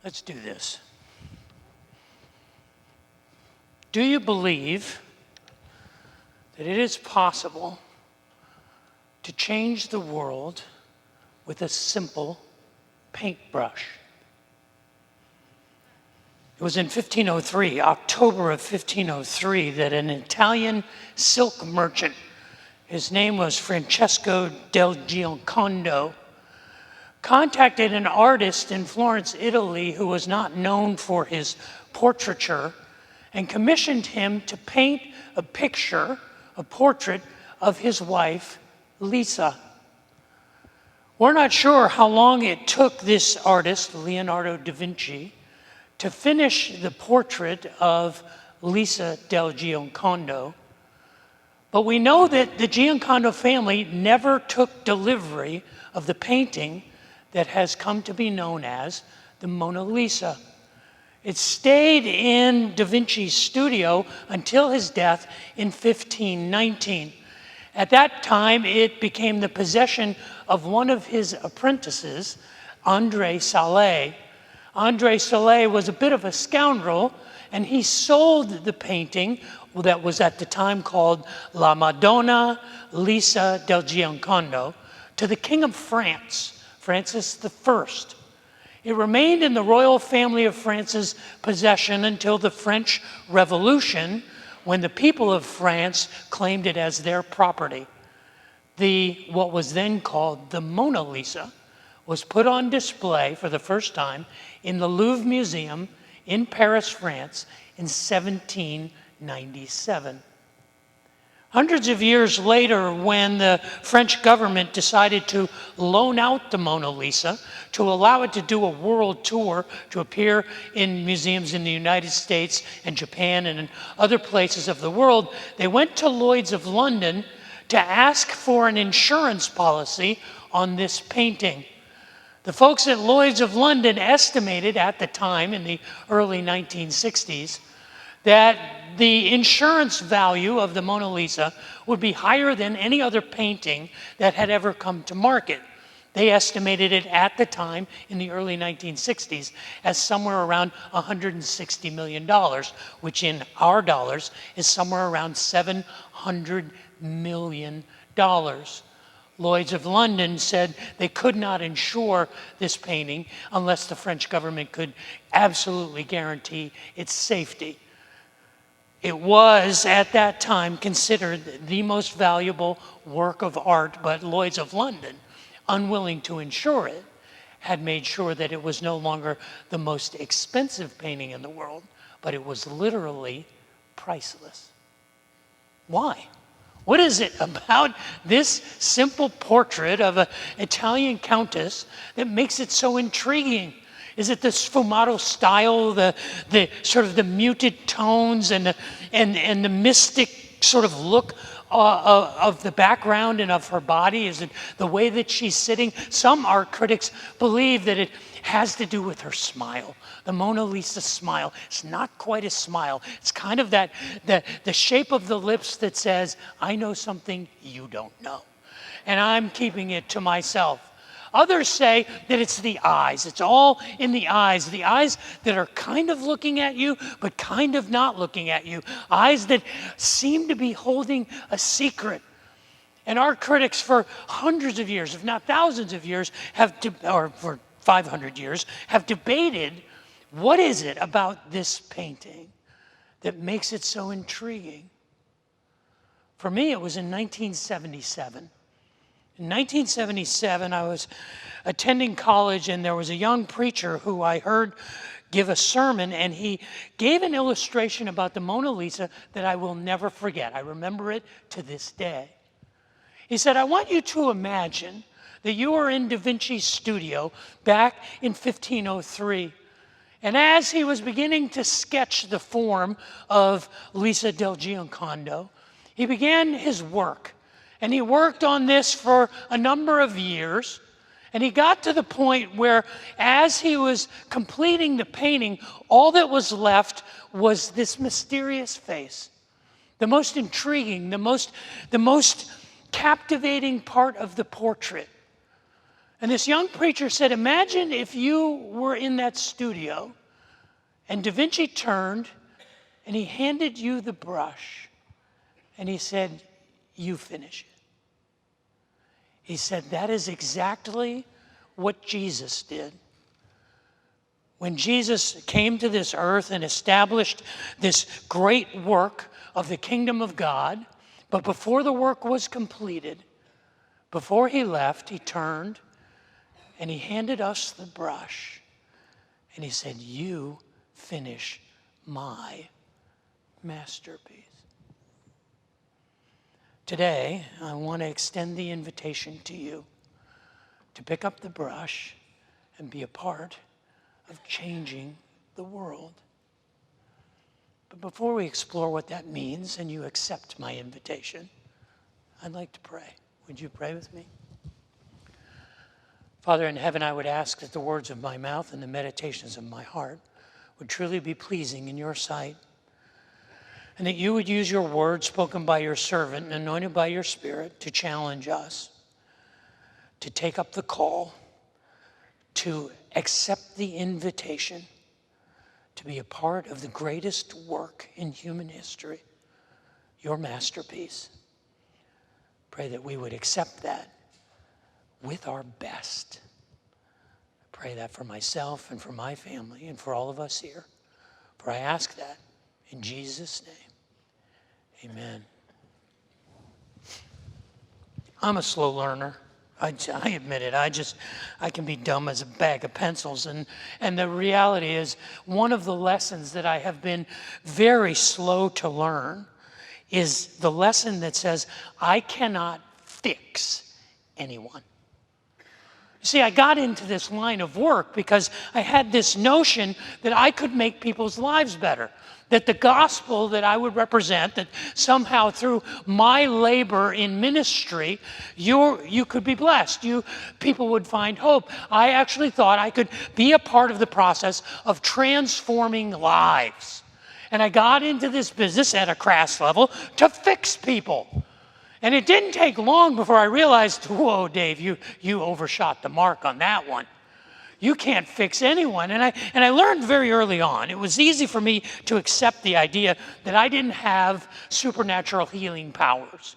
Let's do this. Do you believe that it is possible to change the world with a simple paintbrush? It was in 1503, October of 1503, that an Italian silk merchant, his name was Francesco del Giocondo, contacted an artist in Florence, Italy, who was not known for his portraiture, and commissioned him to paint a portrait of his wife, Lisa. We're not sure how long it took this artist, Leonardo da Vinci, to finish the portrait of Lisa del Giocondo, but we know that the Giocondo family never took delivery of the painting that has come to be known as the Mona Lisa. It stayed in Da Vinci's studio until his death in 1519. At that time, it became the possession of one of his apprentices, André Salé. André Salé was a bit of a scoundrel, and he sold the painting that was at the time called La Madonna Lisa del Giocondo to the King of France, Francis I. It remained in the royal family of France's possession until the French Revolution, when the people of France claimed it as their property. What was then called the Mona Lisa was put on display for the first time in the Louvre Museum in Paris, France in 1797. Hundreds of years later, when the French government decided to loan out the Mona Lisa to allow it to do a world tour to appear in museums in the United States and Japan and in other places of the world, they went to Lloyd's of London to ask for an insurance policy on this painting. The folks at Lloyd's of London estimated at the time, in the early 1960s, that the insurance value of the Mona Lisa would be higher than any other painting that had ever come to market. They estimated it at the time, in the early 1960s, as somewhere around $160 million, which in our dollars is somewhere around $700 million. Lloyd's of London said they could not insure this painting unless the French government could absolutely guarantee its safety. It was, at that time, considered the most valuable work of art, but Lloyd's of London, unwilling to insure it, had made sure that it was no longer the most expensive painting in the world, but it was literally priceless. Why? What is it about this simple portrait of an Italian countess that makes it so intriguing? Is it the sfumato style, the sort of the muted tones and the mystic sort of look of the background and of her body? Is it the way that she's sitting? Some art critics believe that it has to do with her smile. The Mona Lisa smile. It's not quite a smile. It's kind of the shape of the lips that says, I know something you don't know, and I'm keeping it to myself. Others say that it's the eyes. It's all in the eyes that are kind of looking at you, but kind of not looking at you. Eyes that seem to be holding a secret. And art critics for hundreds of years, if not thousands of years, or for 500 years, have debated what is it about this painting that makes it so intriguing. For me, it was in 1977. In 1977, I was attending college, and there was a young preacher who I heard give a sermon, and he gave an illustration about the Mona Lisa that I will never forget. I remember it to this day. He said, I want you to imagine that you are in Da Vinci's studio back in 1503. And as he was beginning to sketch the form of Lisa del Giocondo, he began his work. And he worked on this for a number of years. And he got to the point where, as he was completing the painting, all that was left was this mysterious face. The most intriguing, the most captivating part of the portrait. And this young preacher said, imagine if you were in that studio and Da Vinci turned and he handed you the brush and he said, you finish it. He said, that is exactly what Jesus did. When Jesus came to this earth and established this great work of the kingdom of God, but before the work was completed, before he left, he turned and he handed us the brush and he said, you finish my masterpiece. Today, I want to extend the invitation to you to pick up the brush and be a part of changing the world. But before we explore what that means and you accept my invitation, I'd like to pray. Would you pray with me? Father in heaven, I would ask that the words of my mouth and the meditations of my heart would truly be pleasing in your sight, and that you would use your word spoken by your servant and anointed by your Spirit to challenge us, to take up the call, to accept the invitation, to be a part of the greatest work in human history, your masterpiece. Pray that we would accept that with our best. I pray that for myself and for my family and for all of us here. For I ask that in Jesus' name. Amen. I'm a slow learner. I admit it. I can be dumb as a bag of pencils. And the reality is, one of the lessons that I have been very slow to learn is the lesson that says, I cannot fix anyone. You see, I got into this line of work because I had this notion that I could make people's lives better. That the gospel that I would represent, that somehow through my labor in ministry, you could be blessed. People would find hope. I actually thought I could be a part of the process of transforming lives. And I got into this business at a crass level to fix people. And it didn't take long before I realized, whoa, Dave, you overshot the mark on that one. You can't fix anyone. And I learned very early on, it was easy for me to accept the idea that I didn't have supernatural healing powers.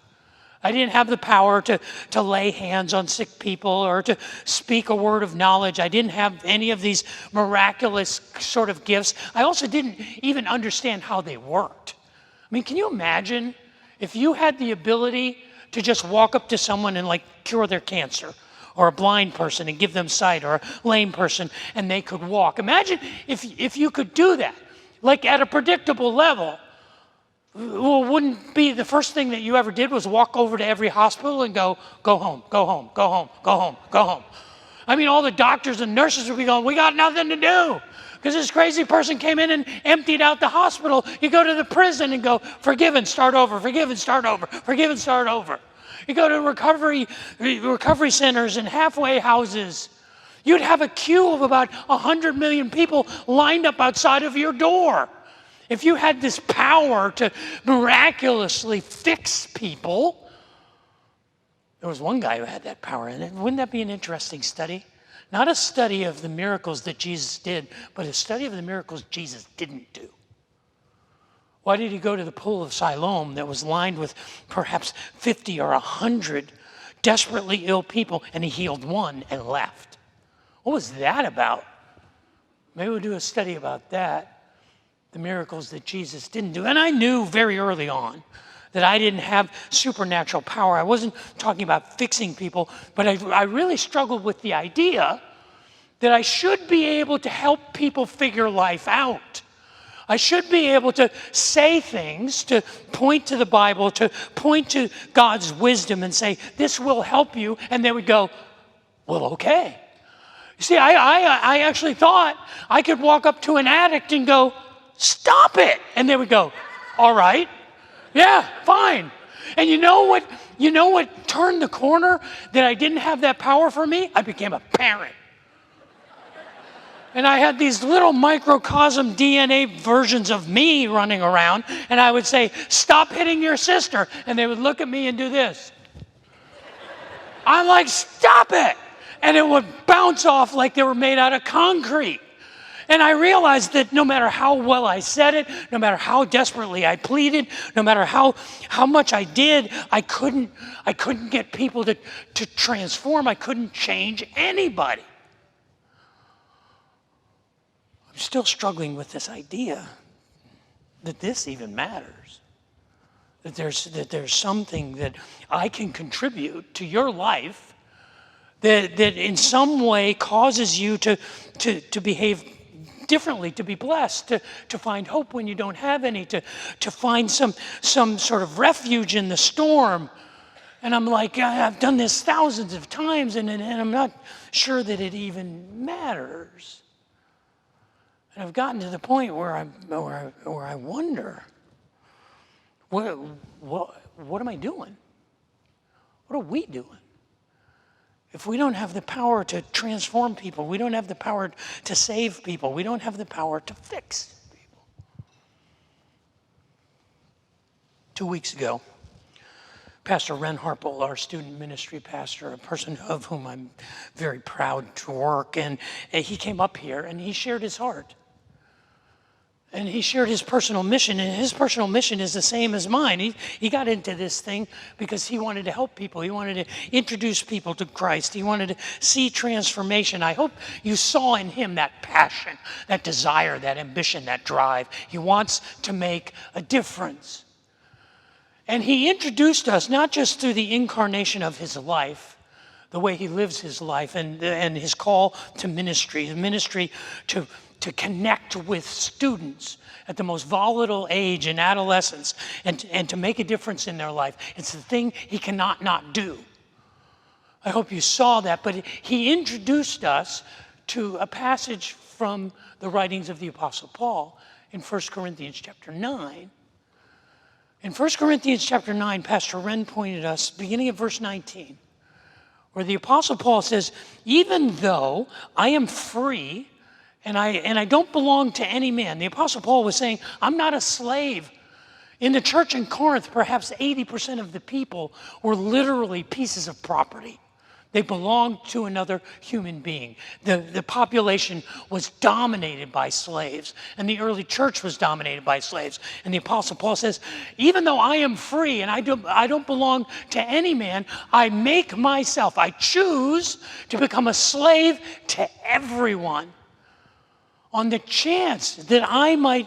I didn't have the power to lay hands on sick people or to speak a word of knowledge. I didn't have any of these miraculous sort of gifts. I also didn't even understand how they worked. I mean, can you imagine if you had the ability to just walk up to someone and cure their cancer? Or a blind person and give them sight, or a lame person and they could walk. Imagine if you could do that, at a predictable level. Well, wouldn't be the first thing that you ever did was walk over to every hospital and go home, go home, go home, go home, go home. I mean, all the doctors and nurses would be going, we got nothing to do. Because this crazy person came in and emptied out the hospital. You go to the prison and go, forgiven, start over, forgiven, start over, forgiven, start over. You go to recovery centers and halfway houses. You'd have a queue of about 100 million people lined up outside of your door. If you had this power to miraculously fix people, there was one guy who had that power. And wouldn't that be an interesting study? Not a study of the miracles that Jesus did, but a study of the miracles Jesus didn't do. Why did he go to the pool of Siloam that was lined with perhaps 50 or 100 desperately ill people, and he healed one and left? What was that about? Maybe we'll do a study about that, the miracles that Jesus didn't do. And I knew very early on that I didn't have supernatural power. I wasn't talking about fixing people, but I really struggled with the idea that I should be able to help people figure life out. I should be able to say things, to point to the Bible, to point to God's wisdom and say, this will help you. And they would go, well, okay. You see, I actually thought I could walk up to an addict and go, stop it. And they would go, all right. Yeah, fine. And you know what turned the corner that I didn't have that power for me? I became a parent. And I had these little microcosm DNA versions of me running around, and I would say, stop hitting your sister. And they would look at me and do this. I'm like, stop it. and it would bounce off like they were made out of concrete. And I realized that no matter how well I said it, no matter how desperately I pleaded, no matter how much I did, I couldn't get people to transform. I couldn't change anybody. I'm still struggling with this idea that this even matters. That there's something that I can contribute to your life that in some way causes you to behave differently, to be blessed, to find hope when you don't have any, to find some sort of refuge in the storm. And I'm like, I've done this thousands of times, and I'm not sure that it even matters. And I've gotten to the point where I wonder, what am I doing? What are we doing? If we don't have the power to transform people, we don't have the power to save people, we don't have the power to fix people. 2 weeks ago, Pastor Ren Harpel, our student ministry pastor, a person of whom I'm very proud to work, and he came up here and he shared his heart. And he shared his personal mission, and his personal mission is the same as mine. He got into this thing because he wanted to help people. He wanted to introduce people to Christ. He wanted to see transformation. I hope you saw in him that passion, that desire, that ambition, that drive. He wants to make a difference. And he introduced us not just through the incarnation of his life, the way he lives his life, and his call to ministry, the ministry to connect with students at the most volatile age in adolescence and to make a difference in their life. It's the thing he cannot not do. I hope you saw that, but he introduced us to a passage from the writings of the Apostle Paul in 1 Corinthians chapter 9. In 1 Corinthians chapter 9, Pastor Ren pointed us, beginning of verse 19, where the Apostle Paul says, even though I am free and I don't belong to any man. The Apostle Paul was saying, I'm not a slave. In the church in Corinth, perhaps 80% of the people were literally pieces of property. They belonged to another human being. The population was dominated by slaves, and the early church was dominated by slaves. And the Apostle Paul says, even though I am free and I don't belong to any man, I choose to become a slave to everyone, on the chance that I might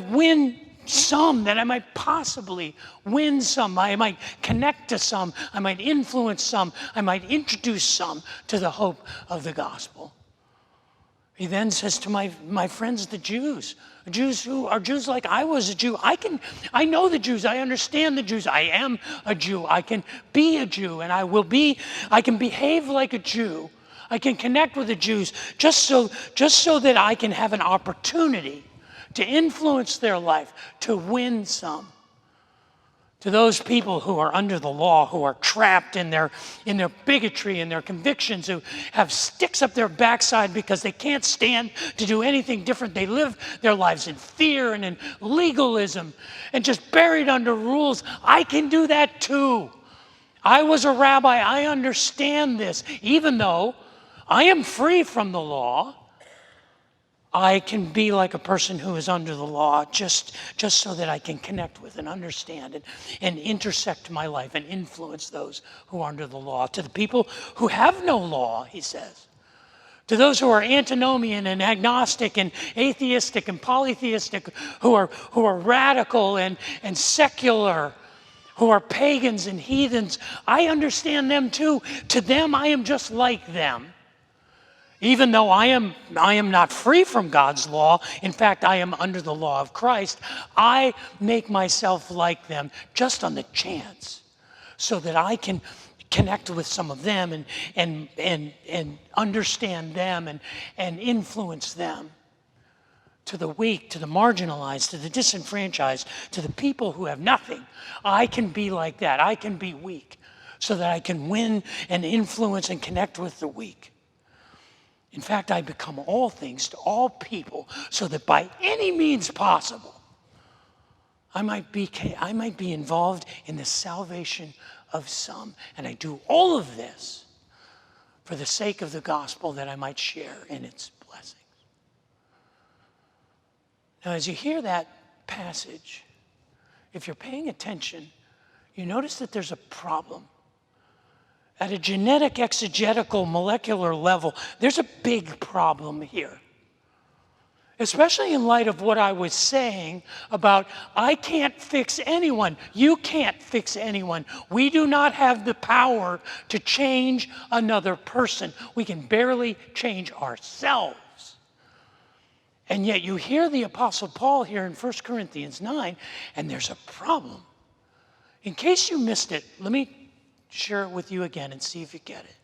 win some, that I might possibly win some, I might connect to some, I might influence some, I might introduce some to the hope of the gospel. He then says to my friends, the Jews who are Jews like I was a Jew, I know the Jews, I understand the Jews, I am a Jew, I can be a Jew, and I can behave like a Jew. I can connect with the Jews just so that I can have an opportunity to influence their life, to win some. To those people who are under the law, who are trapped in their bigotry and their convictions, who have sticks up their backside because they can't stand to do anything different. They live their lives in fear and in legalism and just buried under rules. I can do that too. I was a rabbi. I understand this. Even though I am free from the law, I can be like a person who is under the law just so that I can connect with and understand and intersect my life and influence those who are under the law. To the people who have no law, he says. To those who are antinomian and agnostic and atheistic and polytheistic, who are radical and secular, who are pagans and heathens, I understand them too. To them, I am just like them. Even though I am not free from God's law, in fact, I am under the law of Christ, I make myself like them just on the chance so that I can connect with some of them and understand them and influence them. To the weak, to the marginalized, to the disenfranchised, to the people who have nothing, I can be like that. I can be weak so that I can win and influence and connect with the weak. In fact, I become all things to all people so that by any means possible, I might be involved in the salvation of some. And I do all of this for the sake of the gospel that I might share in its blessings. Now, as you hear that passage, if you're paying attention, you notice that there's a problem. At a genetic, exegetical, molecular level, there's a big problem here. Especially in light of what I was saying about, I can't fix anyone. You can't fix anyone. We do not have the power to change another person. We can barely change ourselves. And yet you hear the Apostle Paul here in 1 Corinthians 9, and there's a problem. In case you missed it, let me share it with you again and see if you get it.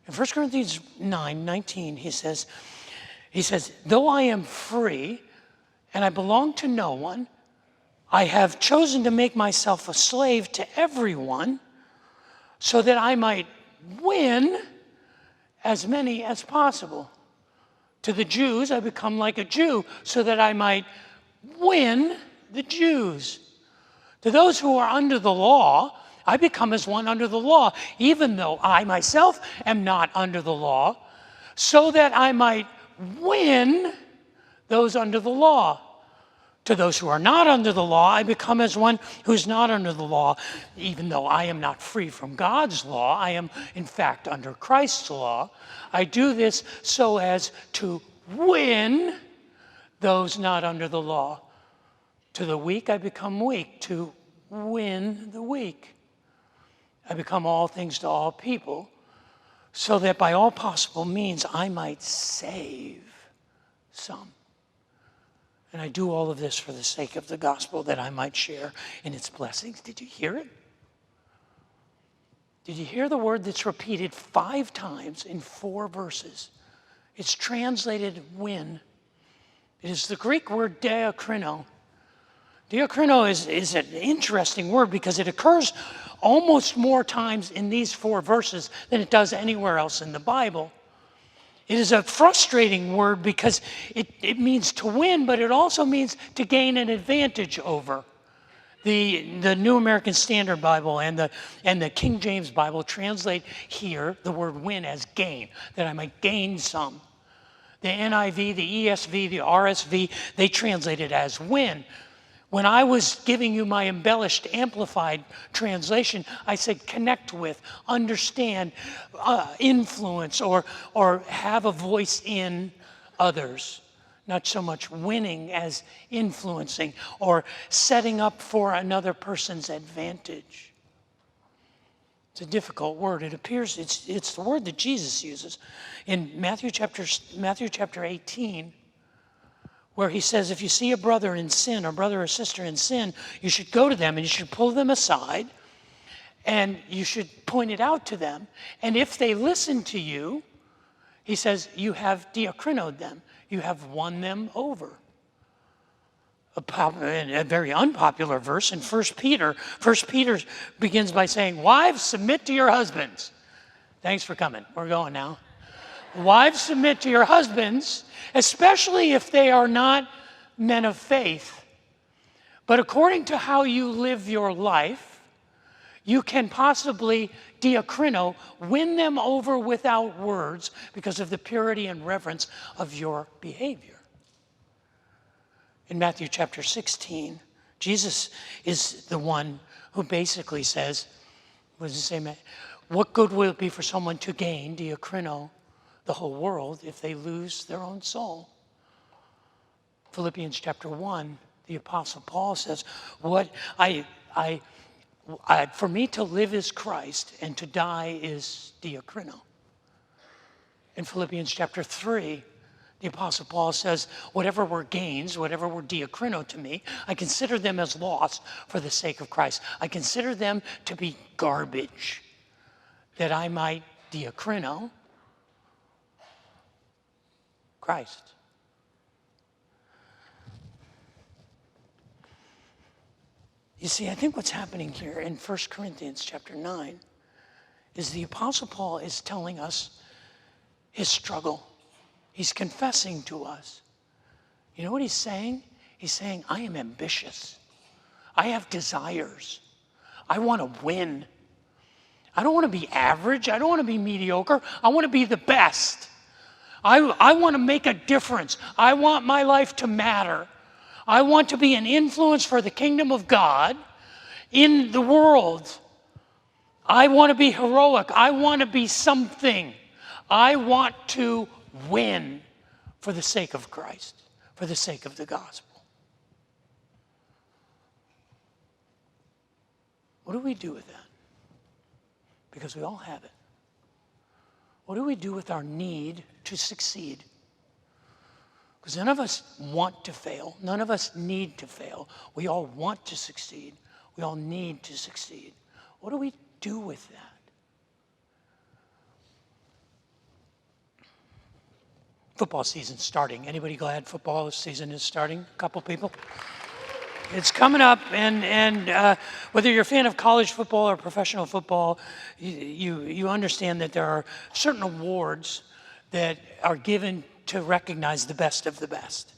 In 1 Corinthians 9:19, he says, though I am free and I belong to no one, I have chosen to make myself a slave to everyone so that I might win as many as possible. To the Jews, I become like a Jew so that I might win the Jews. To those who are under the law, I become as one under the law, even though I myself am not under the law, so that I might win those under the law. To those who are not under the law, I become as one who's not under the law. Even though I am not free from God's law, I am in fact under Christ's law. I do this so as to win those not under the law. To the weak, I become weak to win the weak. I become all things to all people, so that by all possible means I might save some. And I do all of this for the sake of the gospel, that I might share in its blessings. Did you hear it? Did you hear the word that's repeated 5 times in 4 verses? It's translated win. It is the Greek word diakrino. Diakrino is an interesting word because it occurs almost more times in these 4 verses than it does anywhere else in the Bible. It is a frustrating word because it means to win, but it also means to gain an advantage over. The New American Standard Bible and the King James Bible translate here the word win as gain, that I might gain some. The NIV, the ESV, the RSV, they translate it as win. When I was giving you my embellished, amplified translation, I said connect with, understand, influence, or have a voice in others. Not so much winning as influencing or setting up for another person's advantage. It's a difficult word. It appears it's the word that Jesus uses in Matthew chapter 18. Where he says, if you see a brother in sin, or brother or sister in sin, you should go to them and you should pull them aside and you should point it out to them. And if they listen to you, he says, you have diakrinoed them. You have won them over. A very unpopular verse in 1 Peter. 1 Peter begins by saying, wives, submit to your husbands. Thanks for coming. We're going now. Wives, submit to your husbands, especially if they are not men of faith. But according to how you live your life, you can possibly diakrino, win them over without words because of the purity and reverence of your behavior. In Matthew chapter 16, Jesus is the one who basically says, what does it say? What good will it be for someone to gain, diakrino, the whole world if they lose their own soul? Philippians chapter 1, the Apostle Paul says, for me to live is Christ and to die is diakrino. In Philippians chapter 3, the Apostle Paul says, whatever were gains, whatever were diakrino to me, I consider them as loss for the sake of Christ. I consider them to be garbage, that I might diakrino Christ. You see, I think what's happening here in 1 Corinthians chapter 9 is the Apostle Paul is telling us his struggle. He's confessing to us. You know what he's saying? He's saying, I am ambitious. I have desires. I want to win. I don't want to be average. I don't want to be mediocre. I want to be the best. I want to make a difference. I want my life to matter. I want to be an influence for the kingdom of God in the world. I want to be heroic. I want to be something. I want to win for the sake of Christ, for the sake of the gospel. What do we do with that? Because we all have it. What do we do with our need to succeed? Because none of us want to fail. None of us need to fail. We all want to succeed. We all need to succeed. What do we do with that? Football season's starting. Anybody glad football season is starting? A couple people? It's coming up, and whether you're a fan of college football or professional football, you understand that there are certain awards that are given to recognize the best of the best.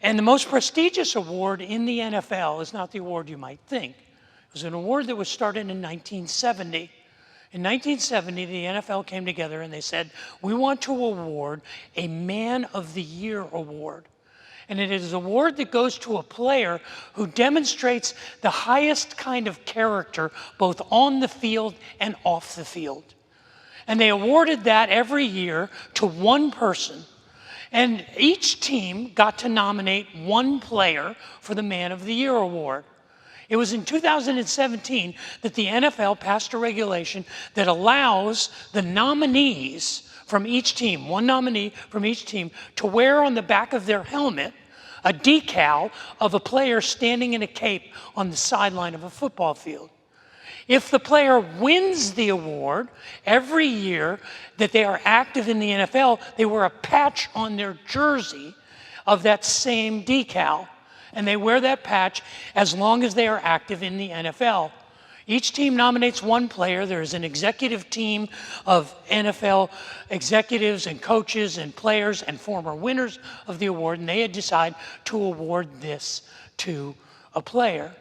And the most prestigious award in the NFL is not the award you might think. It was an award that was started in 1970. In 1970, the NFL came together and they said, we want to award a Man of the Year award. And it is an award that goes to a player who demonstrates the highest kind of character, both on the field and off the field. And they awarded that every year to one person. And each team got to nominate one player for the Man of the Year award. It was in 2017 that the NFL passed a regulation that allows the nominees from each team, one nominee from each team, to wear on the back of their helmet a decal of a player standing in a cape on the sideline of a football field. If the player wins the award, every year that they are active in the NFL, they wear a patch on their jersey of that same decal. And they wear that patch as long as they are active in the NFL. Each team nominates one player. There is an executive team of NFL executives and coaches and players and former winners of the award, and they had decided to award this to a player.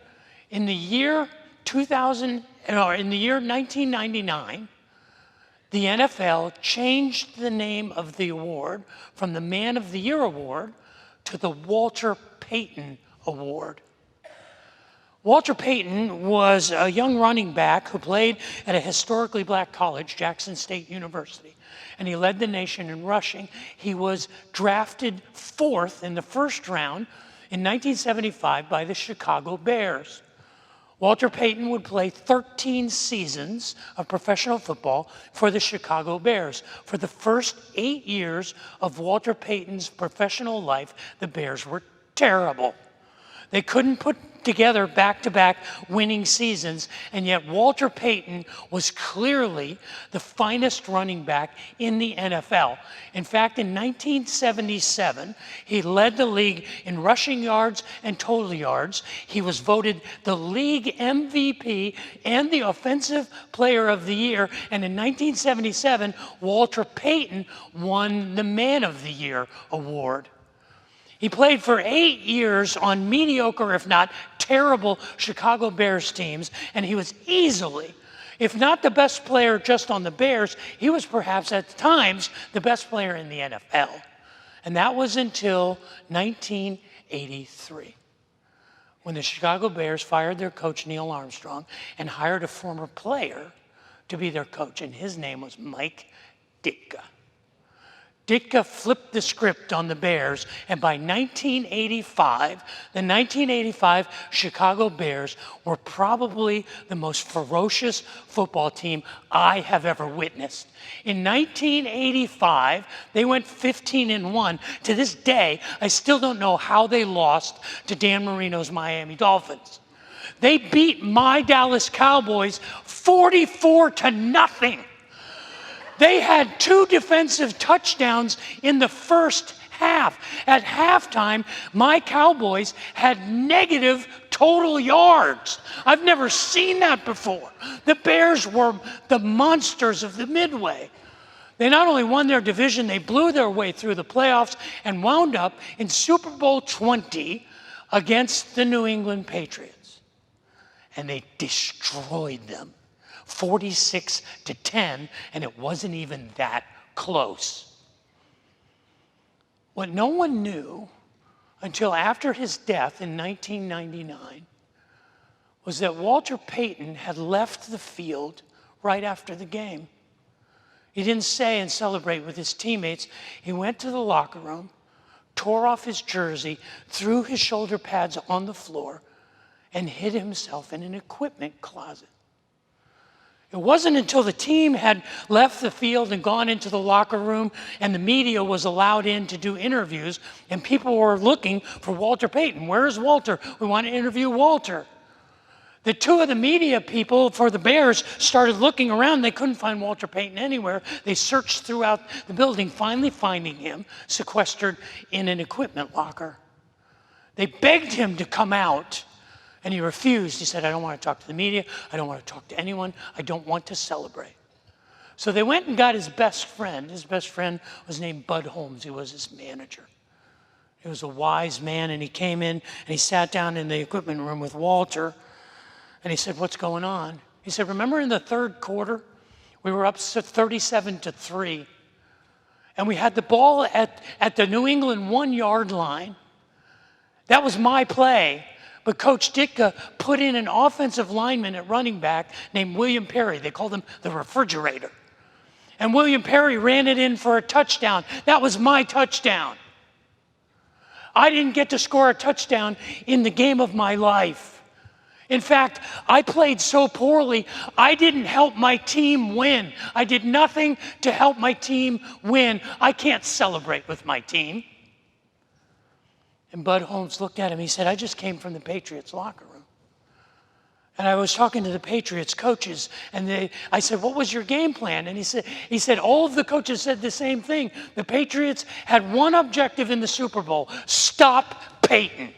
In the year 1999, the NFL changed the name of the award from the Man of the Year award to the Walter Payton Award. Walter Payton was a young running back who played at a historically black college, Jackson State University, and he led the nation in rushing. He was drafted 4th in the first round in 1975 by the Chicago Bears. Walter Payton would play 13 seasons of professional football for the Chicago Bears. For the first 8 years of Walter Payton's professional life, the Bears were terrible. They couldn't put together back-to-back winning seasons, and yet Walter Payton was clearly the finest running back in the NFL. In fact, in 1977, he led the league in rushing yards and total yards. He was voted the league MVP and the Offensive Player of the Year, and in 1977, Walter Payton won the Man of the Year award. He played for 8 years on mediocre, if not terrible, Chicago Bears teams, and he was easily, if not the best player just on the Bears, he was perhaps at times the best player in the NFL. And that was until 1983, when the Chicago Bears fired their coach, Neil Armstrong, and hired a former player to be their coach, and his name was Mike Ditka. Ditka flipped the script on the Bears, and by 1985, the 1985 Chicago Bears were probably the most ferocious football team I have ever witnessed. In 1985, they went 15-1. To this day, I still don't know how they lost to Dan Marino's Miami Dolphins. They beat my Dallas Cowboys 44-0. They had 2 defensive touchdowns in the first half. At halftime, my Cowboys had negative total yards. I've never seen that before. The Bears were the monsters of the Midway. They not only won their division, they blew their way through the playoffs and wound up in Super Bowl 20 against the New England Patriots. And they destroyed them 46-10, and it wasn't even that close. What no one knew until after his death in 1999 was that Walter Payton had left the field right after the game. He didn't stay and celebrate with his teammates. He went to the locker room, tore off his jersey, threw his shoulder pads on the floor, and hid himself in an equipment closet. It wasn't until the team had left the field and gone into the locker room and the media was allowed in to do interviews and people were looking for Walter Payton. Where is Walter? We want to interview Walter. The two of the media people for the Bears started looking around. They couldn't find Walter Payton anywhere. They searched throughout the building, finally finding him sequestered in an equipment locker. They begged him to come out, and he refused. He said, I don't want to talk to the media. I don't want to talk to anyone. I don't want to celebrate. So they went and got his best friend. His best friend was named Bud Holmes. He was his manager. He was a wise man, and he came in, and he sat down in the equipment room with Walter. And he said, what's going on? He said, remember in the third quarter, we were up 37-3. And we had the ball at the New England 1-yard line. That was my play. But Coach Ditka put in an offensive lineman at running back named William Perry. They called him the refrigerator. And William Perry ran it in for a touchdown. That was my touchdown. I didn't get to score a touchdown in the game of my life. In fact, I played so poorly, I didn't help my team win. I did nothing to help my team win. I can't celebrate with my team. And Bud Holmes looked at him. He said, I just came from the Patriots locker room. And I was talking to the Patriots coaches, and I said, what was your game plan? And he said, all of the coaches said the same thing. The Patriots had one objective in the Super Bowl: stop Payton.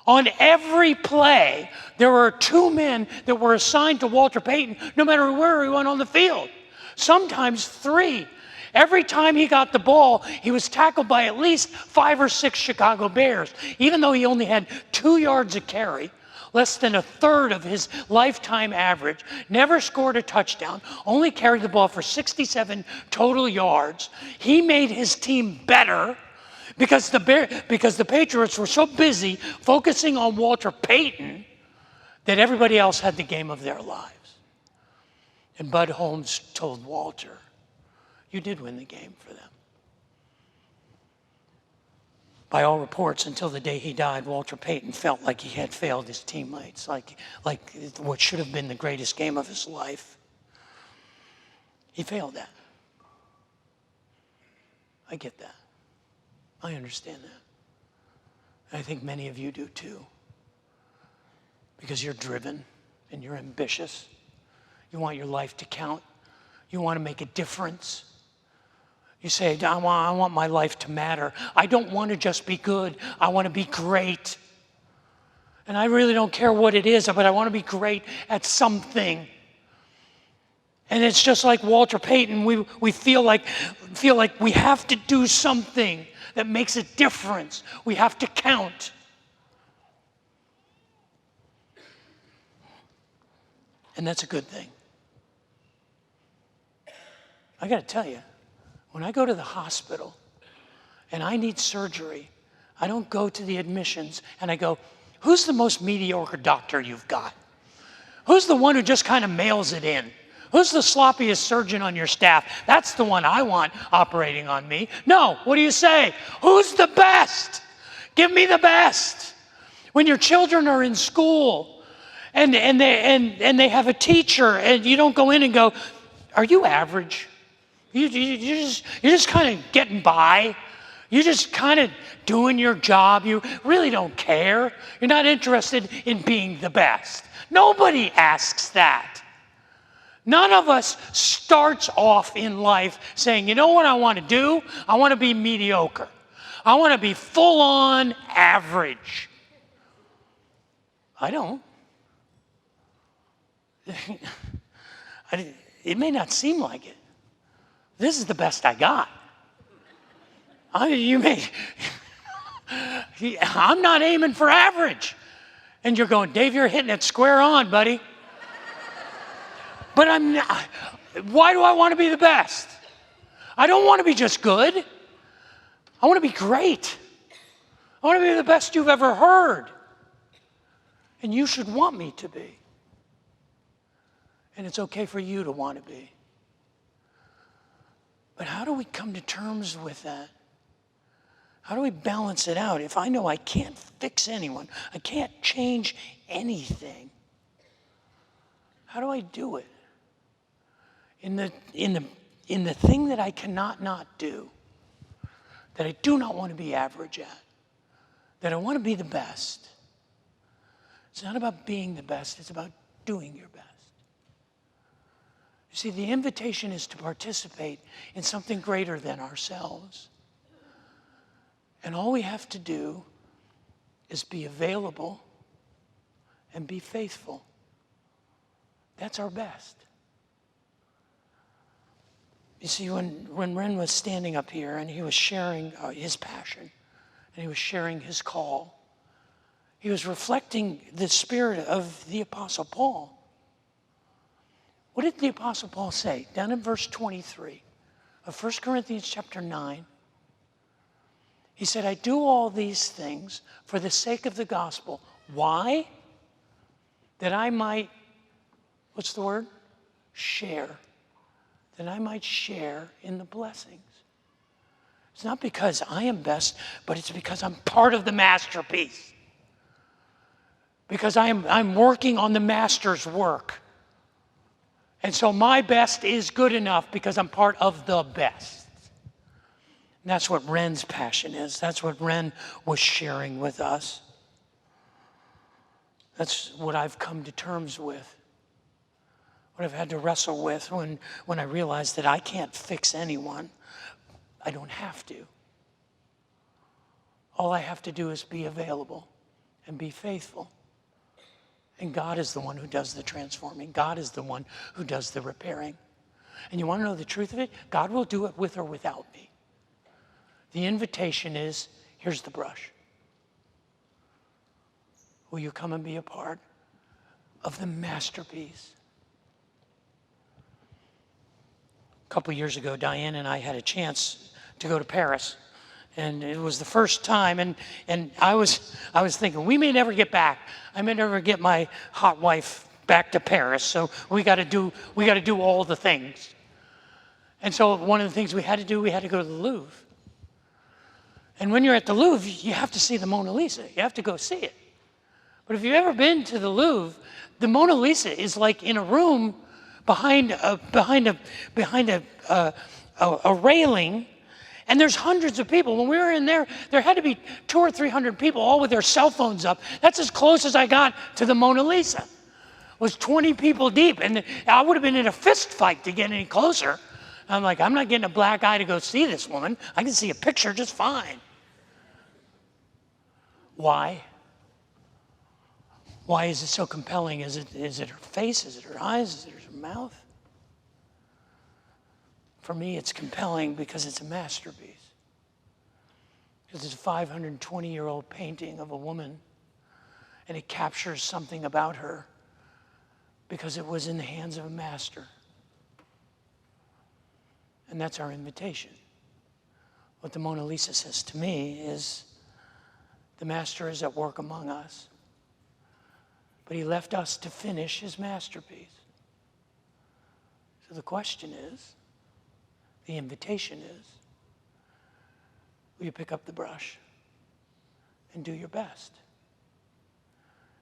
On every play, there were 2 men that were assigned to Walter Payton, no matter where he went on the field. Sometimes 3. Every time he got the ball, he was tackled by at least 5 or 6 Chicago Bears. Even though he only had 2 yards a carry, less than a third of his lifetime average, never scored a touchdown, only carried the ball for 67 total yards, he made his team better because the Patriots were so busy focusing on Walter Payton that everybody else had the game of their lives. And Bud Holmes told Walter, you did win the game for them. By all reports, until the day he died, Walter Payton felt like he had failed his teammates, like what should have been the greatest game of his life. He failed that. I get that. I understand that. I think many of you do too. Because you're driven and you're ambitious. You want your life to count. You want to make a difference. You say, I want my life to matter. I don't want to just be good. I want to be great. And I really don't care what it is, but I want to be great at something. And it's just like Walter Payton. We feel like we have to do something that makes a difference. We have to count. And that's a good thing. I got to tell you, when I go to the hospital and I need surgery, I don't go to the admissions and I go, who's the most mediocre doctor you've got? Who's the one who just kind of mails it in? Who's the sloppiest surgeon on your staff? That's the one I want operating on me. No, what do you say? Who's the best? Give me the best. When your children are in school and they have a teacher and you don't go in and go, are you average? You're just kind of getting by. You're just kind of doing your job. You really don't care. You're not interested in being the best. Nobody asks that. None of us starts off in life saying, you know what I want to do? I want to be mediocre. I want to be full-on average. I don't. It may not seem like it. This is the best I got. I'm not aiming for average. And you're going, Dave, you're hitting it square on, buddy. But I'm not. Why do I want to be the best? I don't want to be just good. I want to be great. I want to be the best you've ever heard. And you should want me to be. And it's okay for you to want to be. But how do we come to terms with that? How do we balance it out? If I know I can't fix anyone, I can't change anything, how do I do it? In the thing that I cannot not do, that I do not want to be average at, that I want to be the best. It's not about being the best, it's about doing your best. You see, the invitation is to participate in something greater than ourselves. And all we have to do is be available and be faithful. That's our best. You see, when Ren was standing up here and he was sharing his passion and he was sharing his call, he was reflecting the spirit of the Apostle Paul. What did the Apostle Paul say? Down in verse 23 of 1 Corinthians chapter 9, he said, I do all these things for the sake of the gospel. Why? That I might, what's the word? Share. That I might share in the blessings. It's not because I am best, but it's because I'm part of the masterpiece. Because I'm working on the master's work. And so my best is good enough because I'm part of the best. And that's what Ren's passion is. That's what Ren was sharing with us. That's what I've come to terms with. What I've had to wrestle with when I realized that I can't fix anyone. I don't have to. All I have to do is be available and be faithful. And God is the one who does the transforming. God is the one who does the repairing. And you want to know the truth of it? God will do it with or without me. The invitation is, here's the brush. Will you come and be a part of the masterpiece? A couple years ago, Diane and I had a chance to go to Paris. And it was the first time, and I was thinking, we may never get back. I may never get my hot wife back to Paris, so we got to do all the things. And so one of the things we had to do, we had to go to the Louvre. And when you're at the Louvre, you have to see the Mona Lisa. You have to go see it. But if you've ever been to the Louvre, the Mona Lisa is like in a room behind a railing. And there's hundreds of people. When we were in there, there had to be 200 or 300 people, all with their cell phones up. That's as close as I got to the Mona Lisa. It was 20 people deep. And I would have been in a fist fight to get any closer. I'm like, I'm not getting a black eye to go see this woman. I can see a picture just fine. Why? Why is it so compelling? Is it her face? Is it her eyes? Is it her mouth? For me, it's compelling because it's a masterpiece. Because it's a 520-year-old painting of a woman, and it captures something about her because it was in the hands of a master. And that's our invitation. What the Mona Lisa says to me is, the master is at work among us, but he left us to finish his masterpiece. So the question is, the invitation is, will you pick up the brush and do your best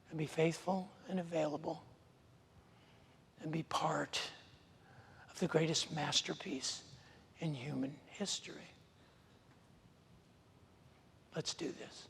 and be faithful and available and be part of the greatest masterpiece in human history? Let's do this.